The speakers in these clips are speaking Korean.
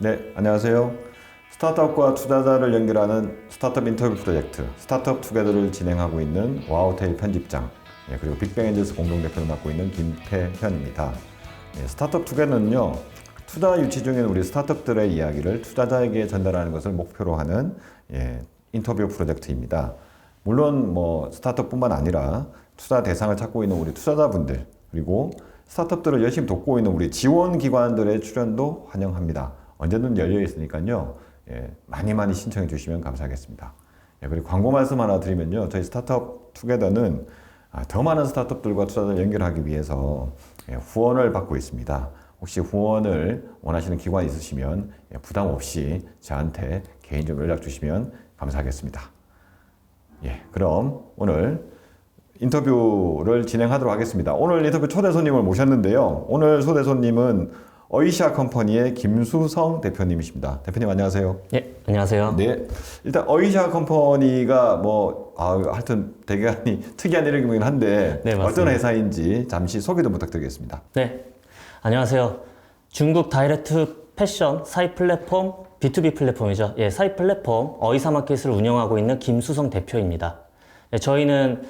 네, 안녕하세요. 스타트업과 투자자를 연결하는 스타트업 인터뷰 프로젝트 스타트업 투게더를 진행하고 있는 와우테일 편집장, 그리고 빅뱅엔젤스 공동대표를 맡고 있는 김태현입니다. 스타트업 투게더는요, 투자 유치 중인 우리 스타트업들의 이야기를 투자자에게 전달하는 것을 목표로 하는 인터뷰 프로젝트입니다. 물론 스타트업뿐만 아니라 투자 대상을 찾고 있는 우리 투자자분들, 그리고 스타트업들을 열심히 돕고 있는 우리 지원기관들의 출연도 환영합니다. 언제든 열려 있으니까요, 많이 신청해 주시면 감사하겠습니다. 그리고 광고 말씀 하나 드리면요, 저희 스타트업 투게더는 더 많은 스타트업들과 투자자를 연결하기 위해서 후원을 받고 있습니다. 혹시 후원을 원하시는 기관이 있으시면 부담 없이 저한테 개인적으로 연락 주시면 감사하겠습니다. 그럼 오늘 인터뷰를 진행하도록 하겠습니다. 오늘 인터뷰 초대 손님을 모셨는데요. 오늘 초대 손님은 어이샤 컴퍼니의 김수성 대표님이십니다. 대표님 안녕하세요. 예, 안녕하세요. 네, 일단 어이샤 컴퍼니가 하여튼 되게 특이한 이름이긴 한데 네, 어떤 회사인지 잠시 소개 좀 부탁드리겠습니다. 네, 안녕하세요. 중국 다이렉트 패션 사이 플랫폼, B2B 플랫폼이죠. 사이 플랫폼 어이사 마켓을 운영하고 있는 김수성 대표입니다. 저희는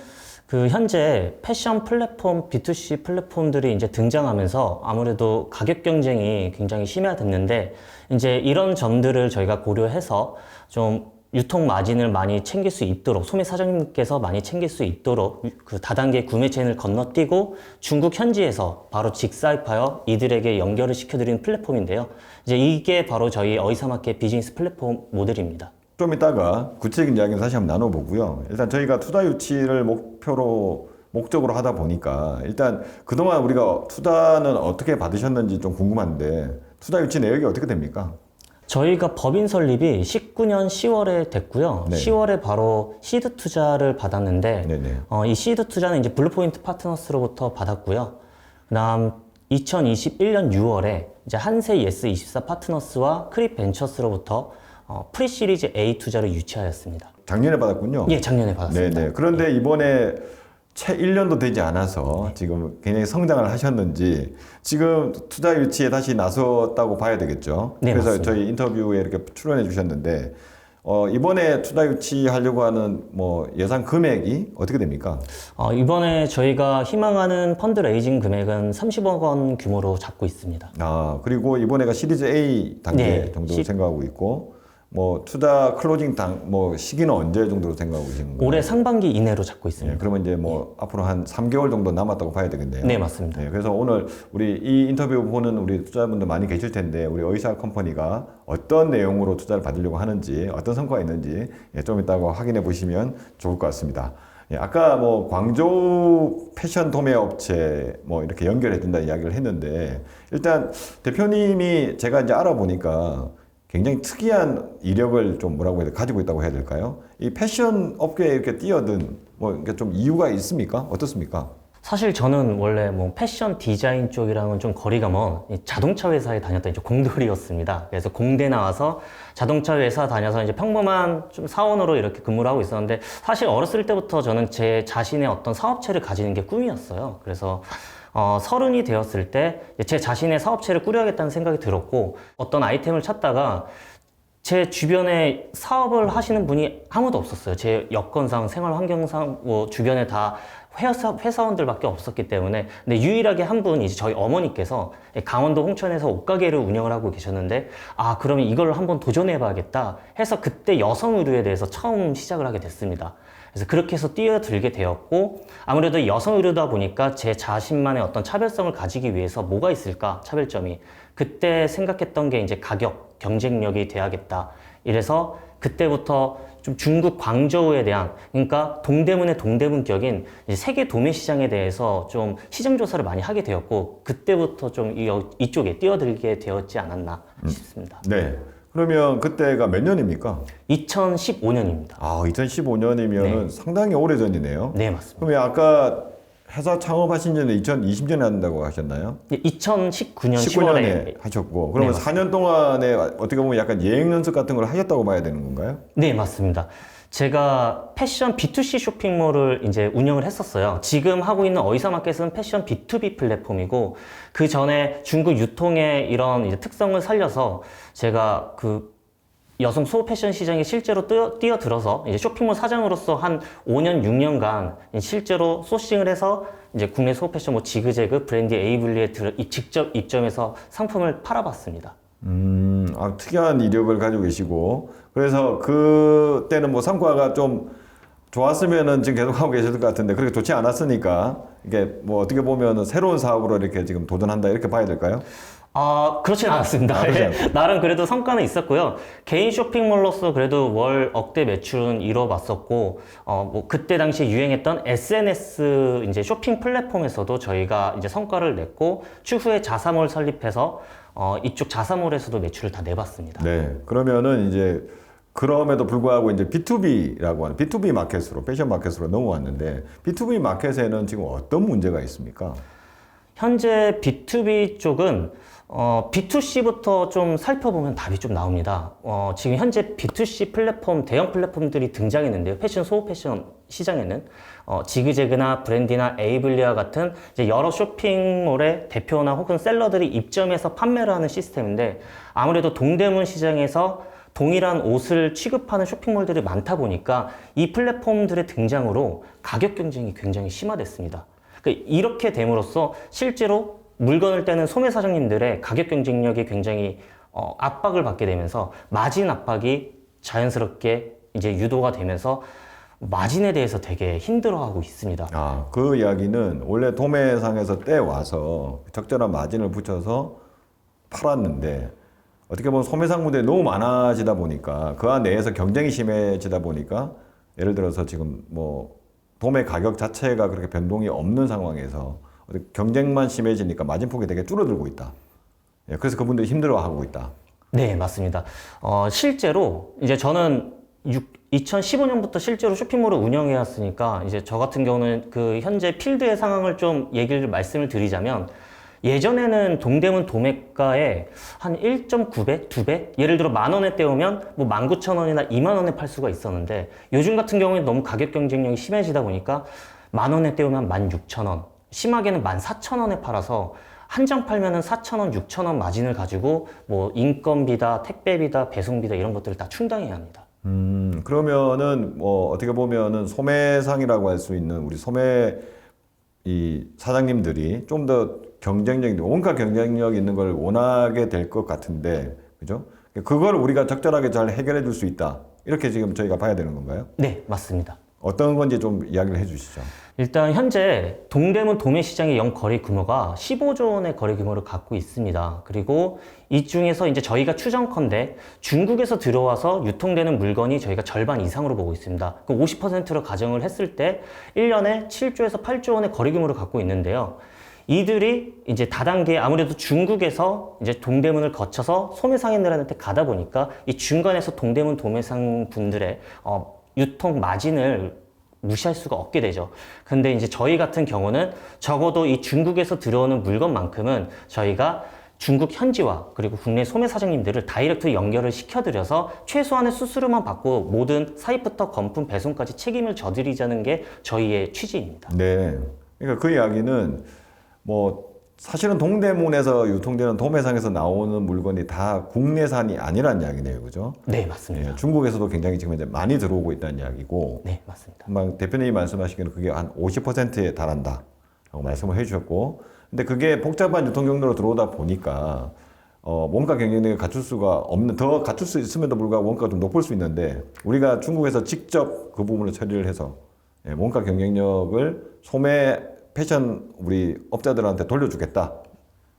현재 패션 플랫폼, B2C 플랫폼들이 이제 등장하면서 아무래도 가격 경쟁이 굉장히 심화됐는데, 이제 이런 점들을 저희가 고려해서 좀 유통 마진을 많이 챙길 수 있도록, 소매 사장님께서 많이 챙길 수 있도록 다단계 구매 체인을 건너뛰고 중국 현지에서 바로 직사입하여 이들에게 연결을 시켜드리는 플랫폼인데요. 이제 이게 바로 저희 어이사마켓 비즈니스 플랫폼 모델입니다. 좀 이따가 구체적인 이야기는 다시 한번 나눠보고요. 일단 저희가 투자 유치를 목적으로 하다 보니까 일단 그동안 우리가 투자는 어떻게 받으셨는지 좀 궁금한데, 투자 유치 내역이 어떻게 됩니까? 저희가 법인 설립이 19년 10월에 됐고요. 네. 10월에 바로 시드 투자를 받았는데, 네네. 이 시드 투자는 이제 블루포인트 파트너스로부터 받았고요. 그다음 2021년 6월에 이제 한세 예스24 파트너스와 크립 벤처스로부터 프리시리즈 A 투자를 유치하였습니다. 작년에 받았군요. 예, 작년에 받았습니다. 네네. 그런데 이번에 채 1년도 되지 않아서 지금 굉장히 성장을 하셨는지 지금 투자 유치에 다시 나섰다고 봐야 되겠죠. 네, 그래서 맞습니다. 저희 인터뷰에 이렇게 출연해 주셨는데 이번에 투자 유치하려고 하는 예상 금액이 어떻게 됩니까? 이번에 저희가 희망하는 펀드 레이징 금액은 30억 원 규모로 잡고 있습니다. 그리고 이번에가 시리즈 A 단계 네, 정도로 생각하고 있고, 투자 클로징 시기는 언제 정도로 생각하고 계시는 거예요? 올해 상반기 이내로 잡고 있습니다. 그러면 이제 앞으로 한 3개월 정도 남았다고 봐야 되겠네요. 네, 맞습니다. 그래서 오늘 우리 이 인터뷰 보는 우리 투자자분들 많이 계실 텐데, 우리 어이샤 컴퍼니가 어떤 내용으로 투자를 받으려고 하는지, 어떤 성과가 있는지 좀 이따가 확인해 보시면 좋을 것 같습니다. 아까 광저우 패션 도매 업체 이렇게 연결해 준다 이야기를 했는데, 일단 대표님이 제가 이제 알아보니까 굉장히 특이한 이력을 좀 가지고 있다고 해야 될까요? 이 패션 업계에 이렇게 뛰어든 좀 이유가 있습니까? 어떻습니까? 사실 저는 원래 패션 디자인 쪽이랑은 좀 거리가 먼 자동차 회사에 다녔던 이제 공돌이었습니다. 그래서 공대 나와서 자동차 회사 다녀서 이제 평범한 좀 사원으로 이렇게 근무를 하고 있었는데, 사실 어렸을 때부터 저는 제 자신의 어떤 사업체를 가지는 게 꿈이었어요. 그래서 30이 되었을 때 제 자신의 사업체를 꾸려야겠다는 생각이 들었고, 어떤 아이템을 찾다가 제 주변에 사업을 하시는 분이 아무도 없었어요. 제 여건상, 생활 환경상 주변에 다 회사원들밖에 없었기 때문에. 근데 유일하게 한 분이 이제 저희 어머니께서 강원도 홍천에서 옷가게를 운영을 하고 계셨는데, 그러면 이걸 한번 도전해 봐야겠다 해서 그때 여성 의류에 대해서 처음 시작을 하게 됐습니다. 그래서 그렇게 해서 뛰어들게 되었고, 아무래도 여성 의류다 보니까 제 자신만의 어떤 차별성을 가지기 위해서 뭐가 있을까, 차별점이. 그때 생각했던 게 이제 가격, 경쟁력이 돼야겠다. 이래서 그때부터 좀 중국 광저우에 대한, 그러니까 동대문의 동대문격인 세계 도매 시장에 대해서 좀 시장 조사를 많이 하게 되었고, 그때부터 좀 이쪽에 뛰어들게 되었지 않았나 싶습니다. 네. 그러면 그때가 몇 년입니까? 2015년입니다. 2015년이면 네. 상당히 오래전이네요. 네, 맞습니다. 그러면 아까 회사 창업하신 지는 2020년에 한다고 하셨나요? 2019년 19년에 10월에 하셨고, 그러면 네, 4년 동안에 어떻게 보면 약간 예행 연습 같은 걸 하셨다고 봐야 되는 건가요? 네, 맞습니다. 제가 패션 B2C 쇼핑몰을 이제 운영을 했었어요. 지금 하고 있는 어이사마켓은 패션 B2B 플랫폼이고, 그 전에 중국 유통의 이런 이제 특성을 살려서 제가 그 여성 소호 패션 시장에 실제로 뛰어들어서 이제 쇼핑몰 사장으로서 한 5년, 6년간 실제로 소싱을 해서 이제 국내 소호 패션 뭐 지그재그, 브랜디 에이블리에 직접 입점해서 상품을 팔아봤습니다. 특이한 이력을 가지고 계시고, 그래서 그때는 뭐 성과가 좀 좋았으면은 지금 계속 하고 계실 것 같은데, 그렇게 좋지 않았으니까, 이게 뭐 어떻게 보면은 새로운 사업으로 이렇게 지금 도전한다, 이렇게 봐야 될까요? 그렇진 않았습니다. 그렇지 예, 나름 그래도 성과는 있었고요. 개인 쇼핑몰로서 그래도 월 억대 매출은 이뤄봤었고, 뭐 그때 당시 유행했던 SNS 이제 쇼핑 플랫폼에서도 저희가 이제 성과를 냈고, 추후에 자사몰 설립해서 이쪽 자사몰에서도 매출을 다 내봤습니다. 네. 그러면은 이제 그럼에도 불구하고 이제 B2B라고 하는 B2B 마켓으로, 패션 마켓으로 넘어왔는데, B2B 마켓에는 지금 어떤 문제가 있습니까? 현재 B2B 쪽은 B2C부터 좀 살펴보면 답이 좀 나옵니다. 지금 현재 B2C 플랫폼, 대형 플랫폼들이 등장했는데요. 패션, 소호 패션 시장에는 지그재그나 브랜디나 에이블리아 같은 이제 여러 쇼핑몰의 대표나 혹은 셀러들이 입점해서 판매를 하는 시스템인데, 아무래도 동대문 시장에서 동일한 옷을 취급하는 쇼핑몰들이 많다 보니까 이 플랫폼들의 등장으로 가격 경쟁이 굉장히 심화됐습니다. 이렇게 됨으로써 실제로 물건을 떼는 소매 사장님들의 가격 경쟁력이 굉장히 압박을 받게 되면서 마진 압박이 자연스럽게 이제 유도가 되면서 마진에 대해서 되게 힘들어하고 있습니다. 그 이야기는 원래 도매상에서 떼와서 적절한 마진을 붙여서 팔았는데, 어떻게 보면 소매상무들이 너무 많아지다 보니까 그 안 내에서 경쟁이 심해지다 보니까, 예를 들어서 지금 뭐 도매 가격 자체가 그렇게 변동이 없는 상황에서 경쟁만 심해지니까 마진폭이 되게 줄어들고 있다. 예, 그래서 그분들이 힘들어하고 있다. 네, 맞습니다. 실제로 이제 저는 2015년부터 실제로 쇼핑몰을 운영해 왔으니까, 이제 저 같은 경우는 그 현재 필드의 상황을 좀 말씀을 드리자면, 예전에는 동대문 도매가에 한 1.9배, 2배? 예를 들어 10,000원에 떼오면 뭐 19,000원이나 20,000원에 팔 수가 있었는데, 요즘 같은 경우에 너무 가격 경쟁력이 심해지다 보니까 10,000원에 떼오면 16,000원, 심하게는 14,000원에 팔아서 한 장 팔면은 4,000원, 6,000원 마진을 가지고 뭐 인건비다, 택배비다, 배송비다 이런 것들을 다 충당해야 합니다. 그러면은 뭐 어떻게 보면은 소매상이라고 할 수 있는 우리 소매 이 사장님들이 좀 더 경쟁력, 원가 경쟁력 있는 걸 원하게 될 것 같은데, 그죠? 그걸 우리가 적절하게 잘 해결해 줄 수 있다, 이렇게 지금 저희가 봐야 되는 건가요? 네, 맞습니다. 어떤 건지 좀 이야기를 해 주시죠. 일단 현재 동대문 도매시장의 연 거래 규모가 15조 원의 거래 규모를 갖고 있습니다. 그리고 이 중에서 이제 저희가 추정컨대 중국에서 들어와서 유통되는 물건이 저희가 절반 이상으로 보고 있습니다. 그 50%로 가정을 했을 때 1년에 7조에서 8조 원의 거래 규모를 갖고 있는데요. 이들이 이제 다단계, 아무래도 중국에서 이제 동대문을 거쳐서 소매상인들한테 가다 보니까 이 중간에서 동대문 도매상 분들의 유통 마진을 무시할 수가 없게 되죠. 근데 이제 저희 같은 경우는 적어도 이 중국에서 들어오는 물건만큼은 저희가 중국 현지화 그리고 국내 소매 사장님들을 다이렉트 연결을 시켜드려서 최소한의 수수료만 받고 모든 사입부터 건품 배송까지 책임을 져드리자는 게 저희의 취지입니다. 네. 그러니까 그 이야기는 뭐 사실은 동대문에서 유통되는 도매상에서 나오는 물건이 다 국내산이 아니란 이야기네요, 그죠? 네, 맞습니다. 예, 중국에서도 굉장히 지금 이제 많이 들어오고 있다는 이야기고, 네, 맞습니다. 대표님이 말씀하시기에는 그게 한 50%에 달한다라고 말씀을 해주셨고, 근데 그게 복잡한 유통 경로로 들어오다 보니까 원가 경쟁력을 갖출 수가 없는, 더 갖출 수 있음에도 불구하고 원가가 좀 높을 수 있는데, 우리가 중국에서 직접 그 부분을 처리를 해서 원가 경쟁력을 소매 패션 우리 업자들한테 돌려주겠다.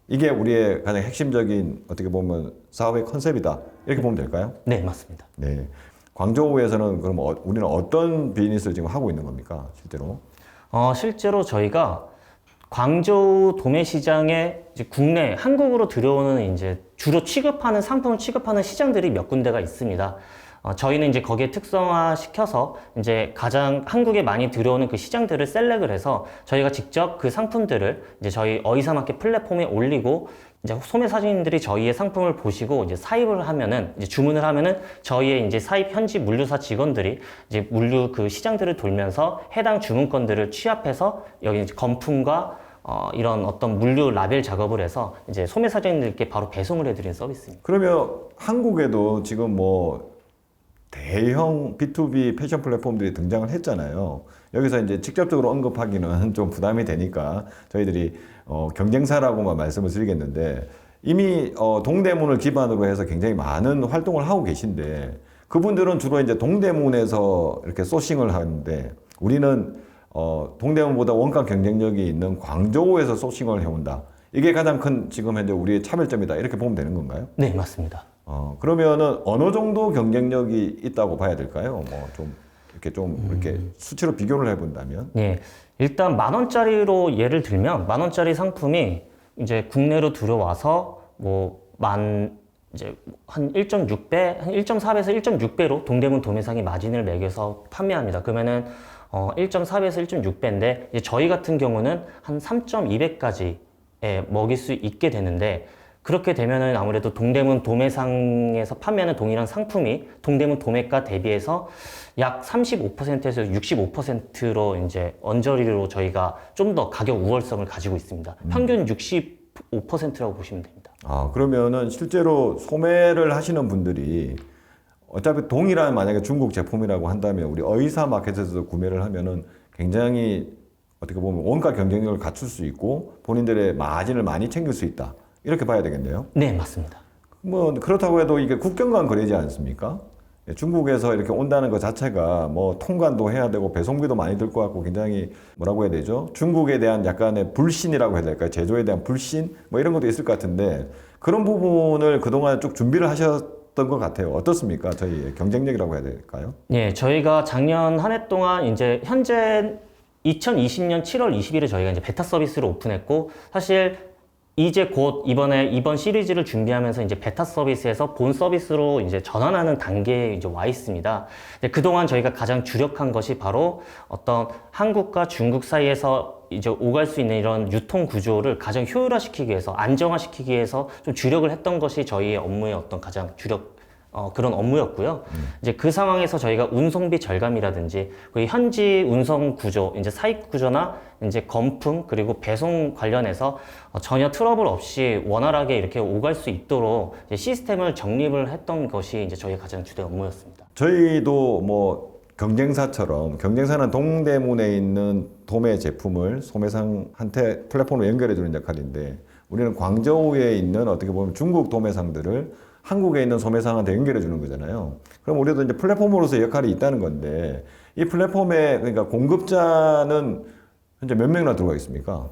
이게 우리의 가장 핵심적인 어떻게 보면 사업의 컨셉이다. 이렇게 보면 될까요? 네, 맞습니다. 네. 광저우에서는 그럼 우리는 어떤 비즈니스를 지금 하고 있는 겁니까? 실제로? 실제로 저희가 광저우 도매시장에 이제 국내 한국으로 들어오는 이제 주로 취급하는 상품을 취급하는 시장들이 몇 군데가 있습니다. 저희는 이제 거기에 특성화 시켜서 이제 가장 한국에 많이 들어오는 그 시장들을 셀렉을 해서 저희가 직접 그 상품들을 이제 저희 어이사마켓 플랫폼에 올리고 이제 소매 사장님들이 저희의 상품을 보시고 이제 사입을 하면은 이제 주문을 하면은 저희의 이제 사입 현지 물류사 직원들이 이제 물류 그 시장들을 돌면서 해당 주문건들을 취합해서 여기 이제 건품과 이런 어떤 물류 라벨 작업을 해서 이제 소매 사장님들께 바로 배송을 해드리는 서비스입니다. 그러면 한국에도 지금 뭐 대형 B2B 패션 플랫폼들이 등장을 했잖아요. 여기서 이제 직접적으로 언급하기는 좀 부담이 되니까 저희들이 경쟁사라고만 말씀을 드리겠는데 이미 동대문을 기반으로 해서 굉장히 많은 활동을 하고 계신데 그분들은 주로 이제 동대문에서 이렇게 소싱을 하는데 우리는 동대문보다 원가 경쟁력이 있는 광저우에서 소싱을 해온다. 이게 가장 큰 지금 현재 우리의 차별점이다. 이렇게 보면 되는 건가요? 네, 맞습니다. 그러면은 어느 정도 경쟁력이 있다고 봐야 될까요? 뭐 좀 이렇게 수치로 비교를 해본다면? 예, 일단 10,000원짜리로 예를 들면 10,000원짜리 상품이 이제 국내로 들어와서 이제 한 1.6배, 한 1.4배에서 1.6배로 동대문 도매상이 마진을 매겨서 판매합니다. 그러면은 1.4배에서 1.6배인데 이제 저희 같은 경우는 한 3.2배까지 먹일 수 있게 되는데 그렇게 되면은 아무래도 동대문 도매상에서 판매하는 동일한 상품이 동대문 도매가 대비해서 약 35%에서 65%로 이제 언저리로 저희가 좀 더 가격 우월성을 가지고 있습니다. 평균 65%라고 보시면 됩니다. 그러면은 실제로 소매를 하시는 분들이 어차피 동일한 만약에 중국 제품이라고 한다면 우리 어이사 마켓에서 구매를 하면은 굉장히 어떻게 보면 원가 경쟁력을 갖출 수 있고 본인들의 마진을 많이 챙길 수 있다. 이렇게 봐야 되겠네요. 네, 맞습니다. 뭐 그렇다고 해도 이게 국경 간 거래지 않습니까? 중국에서 이렇게 온다는 것 자체가 뭐 통관도 해야 되고 배송비도 많이 들 것 같고 굉장히 뭐라고 해야 되죠? 중국에 대한 약간의 불신이라고 해야 될까요? 제조에 대한 불신? 뭐 이런 것도 있을 것 같은데 그런 부분을 그동안 쭉 준비를 하셨던 것 같아요. 어떻습니까? 저희 경쟁력이라고 해야 될까요? 네, 저희가 작년 한 해 동안 이제 현재 2020년 7월 20일에 저희가 이제 베타 서비스를 오픈했고 사실 이제 곧 이번 시리즈를 준비하면서 이제 베타 서비스에서 본 서비스로 이제 전환하는 단계에 이제 와 있습니다. 그동안 저희가 가장 주력한 것이 바로 어떤 한국과 중국 사이에서 이제 오갈 수 있는 이런 유통 구조를 가장 효율화시키기 위해서 안정화시키기 위해서 좀 주력을 했던 것이 저희의 업무의 어떤 가장 주력 그런 업무였고요. 이제 그 상황에서 저희가 운송비 절감이라든지 그리고 현지 운송 구조, 이제 사입 구조나 이제 건품 그리고 배송 관련해서 전혀 트러블 없이 원활하게 이렇게 오갈 수 있도록 이제 시스템을 정립을 했던 것이 이제 저희의 가장 주된 업무였습니다. 저희도 뭐 경쟁사처럼 경쟁사는 동대문에 있는 도매 제품을 소매상한테 플랫폼으로 연결해 주는 역할인데 우리는 광저우에 있는 어떻게 보면 중국 도매상들을 한국에 있는 소매상한테 연결해 주는 거잖아요. 그럼 우리도 이제 플랫폼으로서 역할이 있다는 건데 이 플랫폼에 그러니까 공급자는 현재 몇 명이나 들어가 있습니까?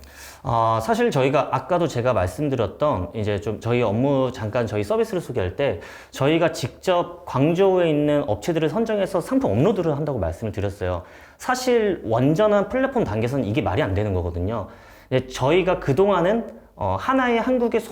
사실 저희가 아까도 제가 말씀드렸던 이제 좀 저희 업무 잠깐 저희 서비스를 소개할 때 저희가 직접 광저우에 있는 업체들을 선정해서 상품 업로드를 한다고 말씀을 드렸어요. 사실 완전한 플랫폼 단계에서는 이게 말이 안 되는 거거든요. 저희가 그동안은 하나의 한국의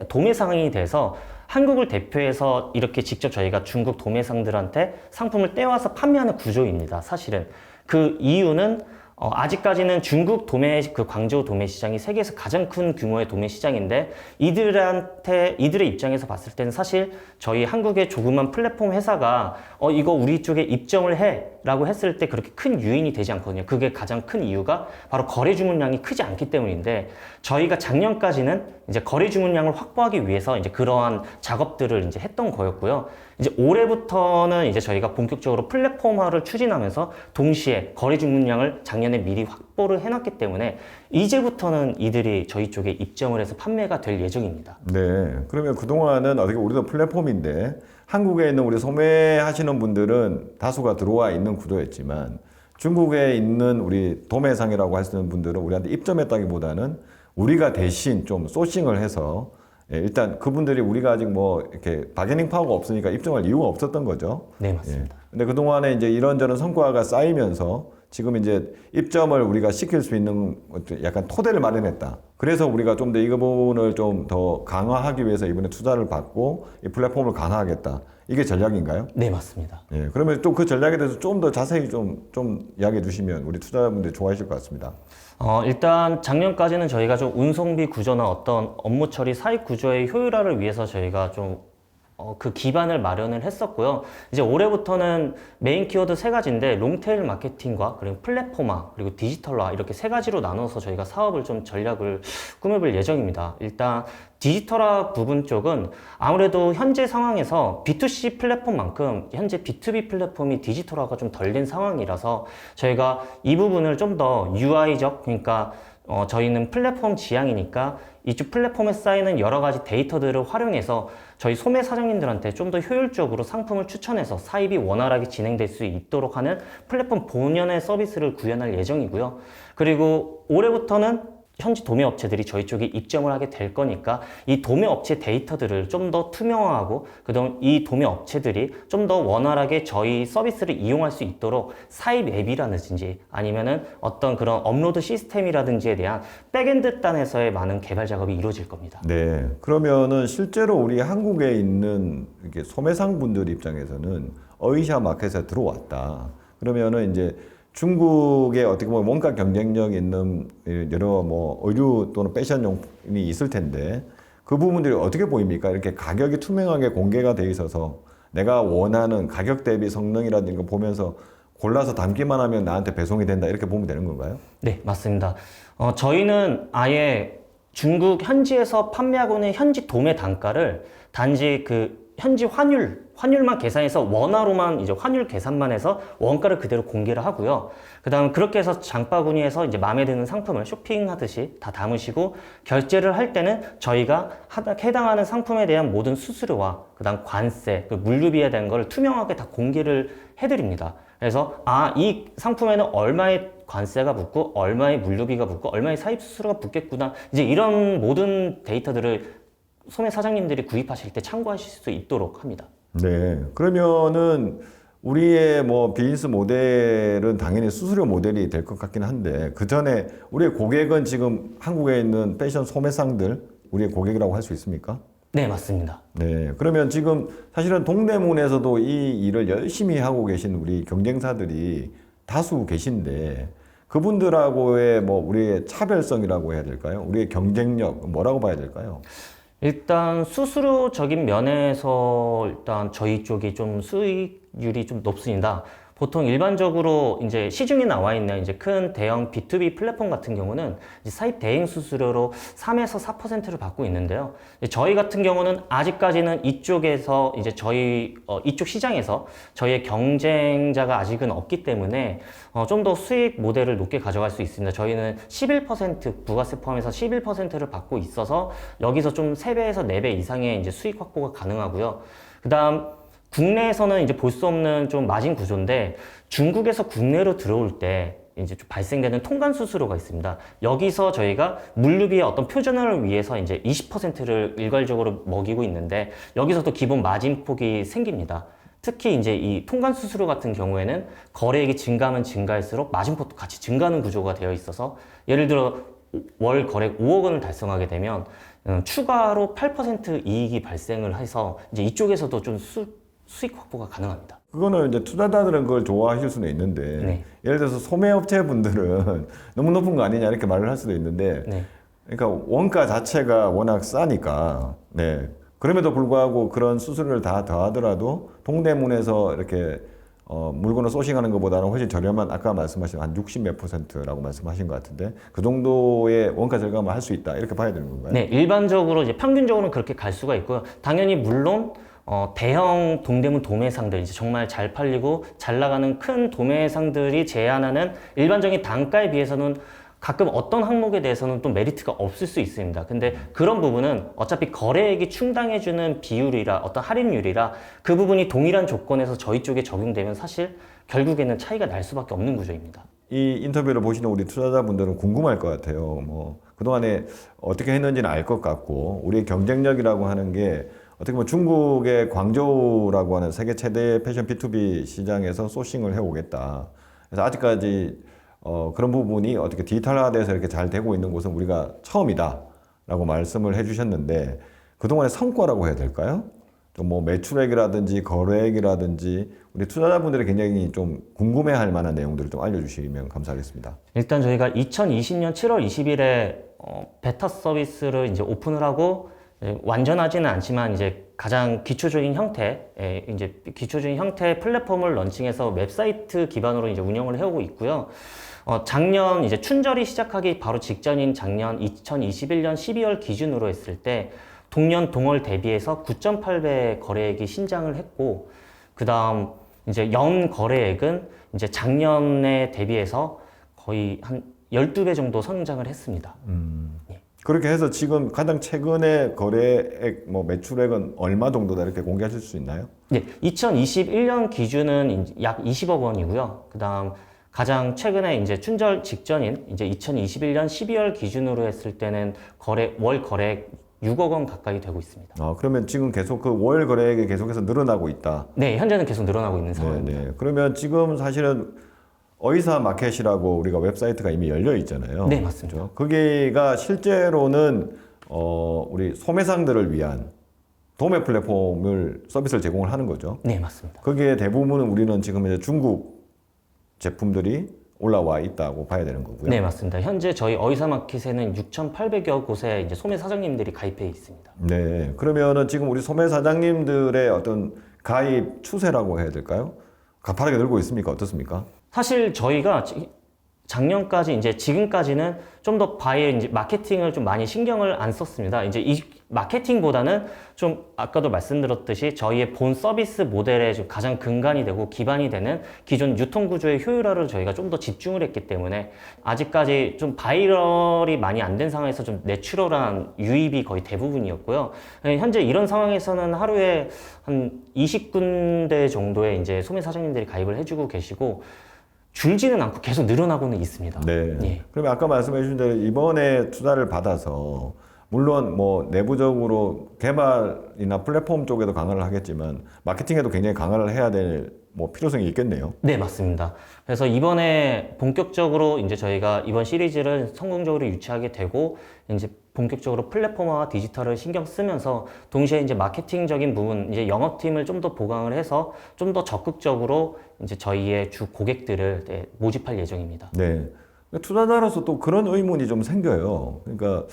도매상이 돼서 한국을 대표해서 이렇게 직접 저희가 중국 도매상들한테 상품을 떼와서 판매하는 구조입니다. 사실은 그 이유는 아직까지는 중국 그 광저우 도매 시장이 세계에서 가장 큰 규모의 도매 시장인데 이들의 입장에서 봤을 때는 사실 저희 한국의 조그만 플랫폼 회사가 이거 우리 쪽에 입점을 해 라고 했을 때 그렇게 큰 유인이 되지 않거든요. 그게 가장 큰 이유가 바로 거래 주문량이 크지 않기 때문인데 저희가 작년까지는 이제 거래 주문량을 확보하기 위해서 이제 그러한 작업들을 이제 했던 거였고요. 이제 올해부터는 이제 저희가 본격적으로 플랫폼화를 추진하면서 동시에 거래 주문량을 작년에 미리 확보를 해놨기 때문에 이제부터는 이들이 저희 쪽에 입점을 해서 판매가 될 예정입니다. 네. 그러면 그동안은 어떻게 우리도 플랫폼인데 한국에 있는 우리 소매하시는 분들은 다수가 들어와 있는 구조였지만 중국에 있는 우리 도매상이라고 하시는 분들은 우리한테 입점했다기보다는 우리가 대신 좀 소싱을 해서 일단 그분들이 우리가 아직 뭐 이렇게 바게닝 파워가 없으니까 입점할 이유가 없었던 거죠. 네, 맞습니다. 근데 그동안에 이제 이런저런 성과가 쌓이면서 지금 이제 입점을 우리가 시킬 수 있는 약간 토대를 마련했다. 그래서 우리가 좀 더 이 부분을 좀 더 강화하기 위해서 이번에 투자를 받고 이 플랫폼을 강화하겠다. 이게 전략인가요? 네, 맞습니다. 예, 그러면 또 그 전략에 대해서 좀 더 자세히 좀 이야기해 주시면 우리 투자자분들이 좋아하실 것 같습니다. 일단 작년까지는 저희가 좀 운송비 구조나 어떤 업무 처리 사익 구조의 효율화를 위해서 저희가 좀 그 기반을 마련을 했었고요. 이제 올해부터는 메인 키워드 세 가지인데 롱테일 마케팅과 그리고 플랫폼화 그리고 디지털화 이렇게 세 가지로 나눠서 저희가 사업을 좀 전략을 꾸며볼 예정입니다. 일단 디지털화 부분 쪽은 아무래도 현재 상황에서 B2C 플랫폼만큼 현재 B2B 플랫폼이 디지털화가 좀 덜 된 상황이라서 저희가 이 부분을 좀 더 UI적 그러니까 저희는 플랫폼 지향이니까 이쪽 플랫폼에 쌓이는 여러 가지 데이터들을 활용해서 저희 소매 사장님들한테 좀 더 효율적으로 상품을 추천해서 사입이 원활하게 진행될 수 있도록 하는 플랫폼 본연의 서비스를 구현할 예정이고요. 그리고 올해부터는 현지 도매 업체들이 저희 쪽에 입점을 하게 될 거니까 이 도매 업체 데이터들을 좀 더 투명화하고 그다음 이 도매 업체들이 좀 더 원활하게 저희 서비스를 이용할 수 있도록 사입 앱이라든지 아니면은 어떤 그런 업로드 시스템이라든지에 대한 백엔드 단에서의 많은 개발 작업이 이루어질 겁니다. 네, 그러면은 실제로 우리 한국에 있는 이렇게 소매상 분들 입장에서는 어이샤 마켓에 들어왔다. 그러면은 이제 중국에 어떻게 보면 원가 경쟁력 있는 여러 뭐 의류 또는 패션 용품이 있을 텐데 그 부분들이 어떻게 보입니까? 이렇게 가격이 투명하게 공개가 돼 있어서 내가 원하는 가격 대비 성능이라든가 보면서 골라서 담기만 하면 나한테 배송이 된다 이렇게 보면 되는 건가요? 네, 맞습니다. 저희는 아예 중국 현지에서 판매하고 있는 현지 도매 단가를 단지 그 현지 환율만 계산해서 원화로만 이제 환율 계산만 해서 원가를 그대로 공개를 하고요. 그다음 그렇게 해서 장바구니에서 이제 마음에 드는 상품을 쇼핑하듯이 다 담으시고 결제를 할 때는 저희가 해당하는 상품에 대한 모든 수수료와 그다음 관세, 그 물류비에 대한 걸 투명하게 다 공개를 해드립니다. 그래서 이 상품에는 얼마의 관세가 붙고 얼마의 물류비가 붙고 얼마의 사입 수수료가 붙겠구나. 이제 이런 모든 데이터들을 소매 사장님들이 구입하실 때 참고하실 수 있도록 합니다. 네. 그러면은 우리의 뭐 비즈니스 모델은 당연히 수수료 모델이 될 것 같긴 한데 그 전에 우리의 고객은 지금 한국에 있는 패션 소매상들 우리의 고객이라고 할 수 있습니까? 네, 맞습니다. 네. 그러면 지금 사실은 동대문에서도 이 일을 열심히 하고 계신 우리 경쟁사들이 다수 계신데 그분들하고의 뭐 우리의 차별성이라고 해야 될까요? 우리의 경쟁력 뭐라고 봐야 될까요? 일단 수수료적인 면에서 일단 저희 쪽이 좀 수익률이 좀 높습니다. 보통 일반적으로 이제 시중에 나와 있는 이제 큰 대형 B2B 플랫폼 같은 경우는 이제 사입 대행 수수료로 3에서 4%를 받고 있는데요. 저희 같은 경우는 아직까지는 이쪽에서 이제 저희 이쪽 시장에서 저희의 경쟁자가 아직은 없기 때문에 좀 더 수익 모델을 높게 가져갈 수 있습니다. 저희는 11% 부가세 포함해서 11%를 받고 있어서 여기서 좀 3배에서 4배 이상의 이제 수익 확보가 가능하고요. 그다음 국내에서는 이제 볼 수 없는 좀 마진 구조인데 중국에서 국내로 들어올 때 이제 좀 발생되는 통관 수수료가 있습니다. 여기서 저희가 물류비의 어떤 표준화를 위해서 이제 20%를 일괄적으로 먹이고 있는데 여기서도 기본 마진 폭이 생깁니다. 특히 이제 이 통관 수수료 같은 경우에는 거래액이 증가하면 증가할수록 마진폭도 같이 증가하는 구조가 되어 있어서 예를 들어 월 거래액 5억 원을 달성하게 되면 추가로 8% 이익이 발생을 해서 이제 이쪽에서도 좀 수익 확보가 가능합니다. 그거는 이제 투자자들은 그걸 좋아하실 수는 있는데 네. 예를 들어서 소매업체 분들은 너무 높은 거 아니냐 이렇게 말을 할 수도 있는데 네. 그러니까 원가 자체가 워낙 싸니까 네. 그럼에도 불구하고 그런 수수료를 다 더하더라도 동대문에서 이렇게 물건을 소싱하는 것보다는 훨씬 저렴한 아까 말씀하신 한 60 몇 %라고 말씀하신 것 같은데 그 정도의 원가 절감을 할 수 있다 이렇게 봐야 되는 건가요? 네, 일반적으로 이제 평균적으로는 그렇게 갈 수가 있고요. 당연히 물론 대형 동대문 도매상들 이제 정말 잘 팔리고 잘 나가는 큰 도매상들이 제안하는 일반적인 단가에 비해서는 가끔 어떤 항목에 대해서는 또 메리트가 없을 수 있습니다. 근데 그런 부분은 어차피 거래액이 충당해주는 비율이라 어떤 할인율이라 그 부분이 동일한 조건에서 저희 쪽에 적용되면 사실 결국에는 차이가 날 수밖에 없는 구조입니다. 이 인터뷰를 보시는 우리 투자자분들은 궁금할 것 같아요. 뭐 그동안에 어떻게 했는지는 알 것 같고 우리의 경쟁력이라고 하는 게 어떻게 보면 중국의 광저우라고 하는 세계 최대 패션 B2B 시장에서 소싱을 해오겠다. 그래서 아직까지 그런 부분이 어떻게 디지털화돼서 이렇게 잘 되고 있는 곳은 우리가 처음이다라고 말씀을 해주셨는데 그동안의 성과라고 해야 될까요? 좀 뭐 매출액이라든지 거래액이라든지 우리 투자자분들이 굉장히 좀 궁금해할 만한 내용들을 좀 알려주시면 감사하겠습니다. 일단 저희가 2020년 7월 20일에 베타 서비스를 이제 오픈을 하고 완전하지는 않지만 이제 가장 기초적인 형태의 플랫폼을 런칭해서 웹사이트 기반으로 이제 운영을 해오고 있고요. 작년 이제 춘절이 시작하기 바로 직전인 작년 2021년 12월 기준으로 했을 때 동년 동월 대비해서 9.8배 거래액이 신장을 했고, 그 다음 이제 연 거래액은 이제 작년에 대비해서 거의 한 12배 정도 성장을 했습니다. 예. 그렇게 해서 지금 가장 최근에 거래액, 뭐 매출액은 얼마 정도다 이렇게 공개하실 수 있나요? 네, 2021년 기준은 약 20억 원이고요. 그 다음 가장 최근에 이제 춘절 직전인 이제 2021년 12월 기준으로 했을 때는 월 거래액 6억 원 가까이 되고 있습니다. 그러면 지금 계속 그 월 거래액이 계속해서 늘어나고 있다. 네, 현재는 계속 늘어나고 있는 상황입니다. 네. 그러면 지금 사실은 어이사 마켓이라고 우리가 웹사이트가 이미 열려 있잖아요. 네, 맞습니다. 그렇죠? 거기가 실제로는 우리 소매상들을 위한 도매 플랫폼을 서비스를 제공을 하는 거죠. 네, 맞습니다. 거기에 대부분은 우리는 지금 이제 중국 제품들이 올라와 있다고 봐야 되는 거고요. 네, 맞습니다. 현재 저희 어이사 마켓에는 6,800여 곳에 이제 소매 사장님들이 가입해 있습니다. 네. 그러면은 지금 우리 소매 사장님들의 어떤 가입 추세라고 해야 될까요? 가파르게 늘고 있습니까? 어떻습니까? 사실 저희가 작년까지 이제 지금까지는 좀 더 이제 마케팅을 좀 많이 신경을 안 썼습니다. 이제 이 마케팅보다는 좀 아까도 말씀드렸듯이 저희의 본 서비스 모델의 좀 가장 근간이 되고 기반이 되는 기존 유통 구조의 효율화를 저희가 좀 더 집중을 했기 때문에 아직까지 좀 바이럴이 많이 안 된 상황에서 좀 내추럴한 유입이 거의 대부분이었고요. 현재 이런 상황에서는 하루에 한 20군데 정도의 이제 소매 사장님들이 가입을 해주고 계시고 줄지는 않고 계속 늘어나고는 있습니다. 네. 예. 그러면 아까 말씀해 주신 대로 이번에 투자를 받아서 물론 뭐 내부적으로 개발이나 플랫폼 쪽에도 강화를 하겠지만 마케팅에도 굉장히 강화를 해야 될 뭐 필요성이 있겠네요. 네, 맞습니다. 그래서 이번에 본격적으로 이제 저희가 이번 시리즈를 성공적으로 유치하게 되고 이제 본격적으로 플랫폼화와 디지털을 신경 쓰면서 동시에 이제 마케팅적인 부분, 이제 영업팀을 좀 더 보강을 해서 좀 더 적극적으로 이제 저희의 주 고객들을 모집할 예정입니다. 네. 투자자로서 또 그런 의문이 좀 생겨요. 그러니까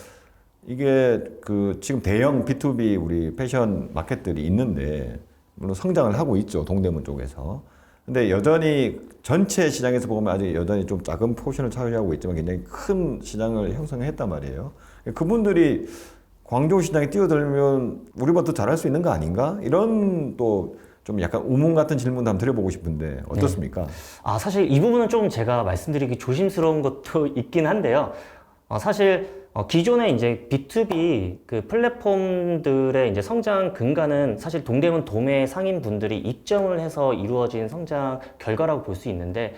이게 그 지금 대형 B2B 우리 패션 마켓들이 있는데 물론 성장을 하고 있죠. 동대문 쪽에서. 근데 여전히 전체 시장에서 보면 아직 여전히 좀 작은 포션을 차지하고 있지만 굉장히 큰 시장을 형성했단 말이에요. 그분들이 광저우 시장에 뛰어들면 우리보다 더 잘할 수 있는 거 아닌가? 이런 또 좀 약간 우문 같은 질문도 한번 드려보고 싶은데 어떻습니까? 아, 사실 이 부분은 좀 제가 말씀드리기 조심스러운 것도 있긴 한데요. 사실 기존의 이제 B2B 그 플랫폼들의 이제 성장 근간은 사실 동대문 도매 상인분들이 입점을 해서 이루어진 성장 결과라고 볼 수 있는데,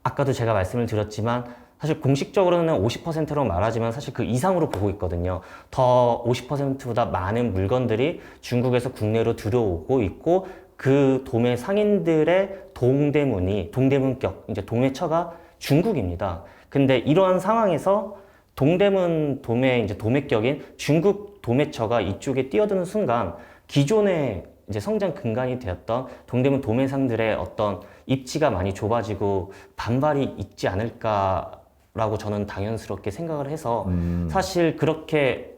아까도 제가 말씀을 드렸지만 사실 공식적으로는 50%로 말하지만 사실 그 이상으로 보고 있거든요. 더 50%보다 많은 물건들이 중국에서 국내로 들어오고 있고, 그 도매 상인들의 동대문격, 이제 도매처가 중국입니다. 근데 이러한 상황에서 동대문 이제 도매격인 중국 도매처가 이쪽에 뛰어드는 순간 기존의 이제 성장 근간이 되었던 동대문 도매상들의 어떤 입지가 많이 좁아지고 반발이 있지 않을까라고 저는 당연스럽게 생각을 해서 사실 그렇게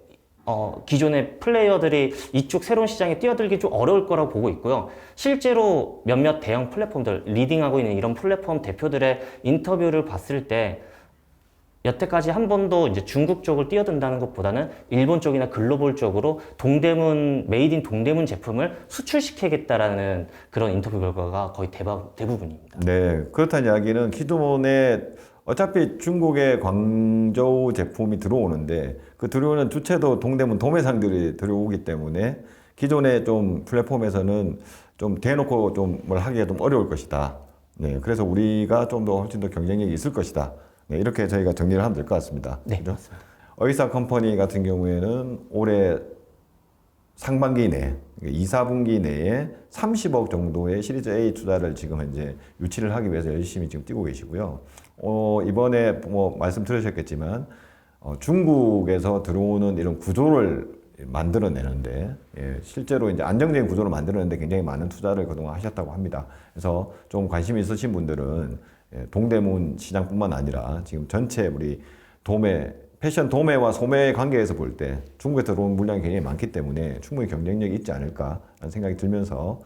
기존의 플레이어들이 이쪽 새로운 시장에 뛰어들기 좀 어려울 거라고 보고 있고요. 실제로 몇몇 대형 플랫폼들, 리딩하고 있는 이런 플랫폼 대표들의 인터뷰를 봤을 때 여태까지 한 번도 이제 중국 쪽을 뛰어든다는 것보다는 일본 쪽이나 글로벌 쪽으로 메이드 인 동대문 제품을 수출시키겠다라는 그런 인터뷰 결과가 거의 대부분입니다. 네. 그렇다는 이야기는 기존에 어차피 중국의 광저우 제품이 들어오는데 그 들어오는 주체도 동대문 도매상들이 들어오기 때문에 기존의 좀 플랫폼에서는 좀 대놓고 좀 뭘 하기가 좀 어려울 것이다. 네. 그래서 우리가 좀 더 훨씬 더 경쟁력이 있을 것이다. 네, 이렇게 저희가 정리를 하면 될 것 같습니다. 네, 그죠? 맞습니다. 어이사 컴퍼니 같은 경우에는 올해 상반기 내, 2, 4분기 내에 30억 정도의 시리즈 A 투자를 지금 현재 유치를 하기 위해서 열심히 지금 뛰고 계시고요. 이번에 뭐 말씀 들으셨겠지만 중국에서 들어오는 이런 구조를 만들어내는데 실제로 이제 안정적인 구조를 만들어내는데 굉장히 많은 투자를 그동안 하셨다고 합니다. 그래서 좀 관심이 있으신 분들은 동대문 시장뿐만 아니라 지금 전체 우리 패션 도매와 소매의 관계에서 볼 때 중국에서 들어온 물량이 굉장히 많기 때문에 충분히 경쟁력이 있지 않을까라는 생각이 들면서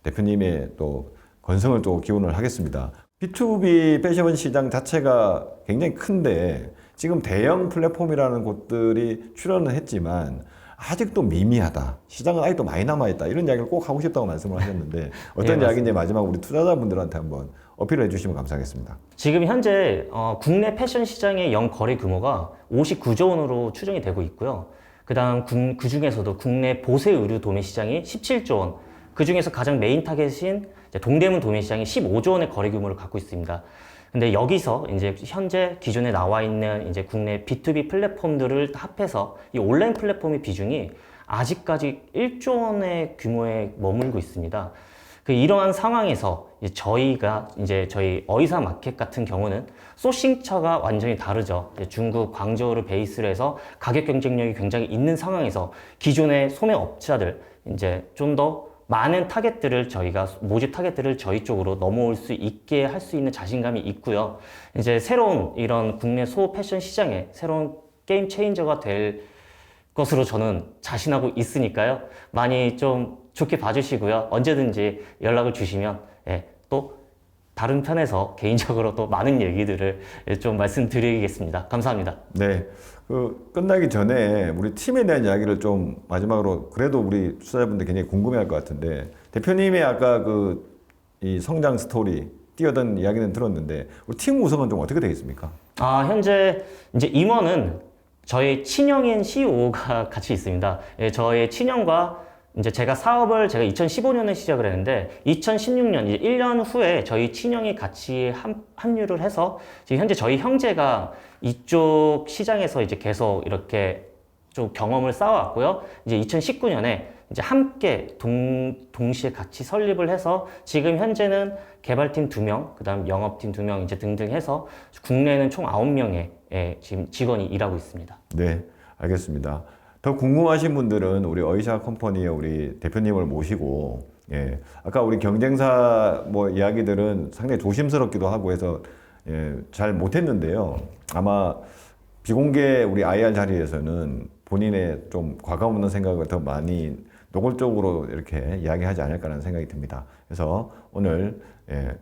대표님의 또 건성을 또 기원을 하겠습니다. B2B 패션 시장 자체가 굉장히 큰데 지금 대형 플랫폼이라는 곳들이 출연을 했지만 아직도 미미하다. 시장은 아직도 많이 남아있다. 이런 이야기를 꼭 하고 싶다고 말씀을 하셨는데 어떤 이야기인지 마지막 우리 투자자분들한테 한번 어필을 해주시면 감사하겠습니다. 지금 현재 국내 패션 시장의 연 거래 규모가 59조 원으로 추정이 되고 있고요. 그다음 그 중에서도 국내 보세 의류 도매 시장이 17조 원, 그 중에서 가장 메인 타겟인 이제 동대문 도매 시장이 15조 원의 거래 규모를 갖고 있습니다. 근데 여기서 이제 현재 기존에 나와 있는 이제 국내 B2B 플랫폼들을 합해서 이 온라인 플랫폼의 비중이 아직까지 1조 원의 규모에 머물고 있습니다. 이러한 상황에서 저희가 이제 저희 어이사 마켓 같은 경우는 소싱처가 완전히 다르죠. 중국 광저우를 베이스로 해서 가격 경쟁력이 굉장히 있는 상황에서 기존의 소매 업자들 이제 좀 더 많은 타겟들을 저희가 모집 타겟들을 저희 쪽으로 넘어올 수 있게 할 수 있는 자신감이 있고요. 이제 새로운 이런 국내 소 패션 시장에 새로운 게임 체인저가 될 것으로 저는 자신하고 있으니까요. 많이 좀 좋게 봐주시고요. 언제든지 연락을 주시면 또 다른 편에서 개인적으로 또 많은 얘기들을 좀 말씀드리겠습니다. 감사합니다. 네. 끝나기 전에 우리 팀에 대한 이야기를 좀 마지막으로 그래도 우리 투자자분들 굉장히 궁금해할 것 같은데 대표님의 아까 이 성장 스토리 뛰어든 이야기는 들었는데 우리 팀 구성은 좀 어떻게 되겠습니까? 현재 이제 임원은 저희 친형인 CEO가 같이 있습니다. 저의 친형과 이제 제가 2015년에 시작을 했는데 2016년 이제 1년 후에 저희 친형이 같이 합류를 해서 지금 현재 저희 형제가 이쪽 시장에서 이제 계속 이렇게 좀 경험을 쌓아왔고요. 이제 2019년에 이제 함께 동시에 같이 설립을 해서 지금 현재는 개발팀 2명, 그다음 영업팀 2명 이제 등등 해서 국내에는 총 9명의 지금 직원이 일하고 있습니다. 네, 알겠습니다. 더 궁금하신 분들은 우리 어이샤 컴퍼니의 우리 대표님을 모시고 아까 우리 경쟁사 뭐 이야기들은 상당히 조심스럽기도 하고 해서 잘 못했는데요. 아마 비공개 우리 IR 자리에서는 본인의 좀 과감없는 생각을 더 많이 노골적으로 이렇게 이야기하지 않을까라는 생각이 듭니다. 그래서 오늘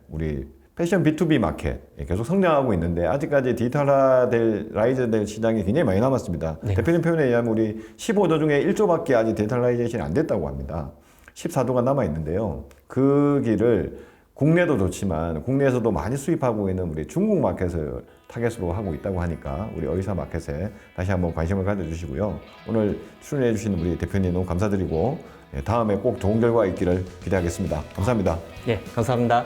우리 패션 B2B 마켓 계속 성장하고 있는데 아직까지 디지털라이즈 될 시장이 굉장히 많이 남았습니다. 네. 대표님 표현에 의하면 우리 15조 중에 1조밖에 아직 디지털라이제이션이 안 됐다고 합니다. 14조가 남아 있는데요. 그 길을 국내도 좋지만 국내에서도 많이 수입하고 있는 우리 중국 마켓을 타겟으로 하고 있다고 하니까 우리 어이사 마켓에 다시 한번 관심을 가져주시고요. 오늘 출연해 주신 우리 대표님 너무 감사드리고 다음에 꼭 좋은 결과 있기를 기대하겠습니다. 감사합니다. 예, 감사합니다.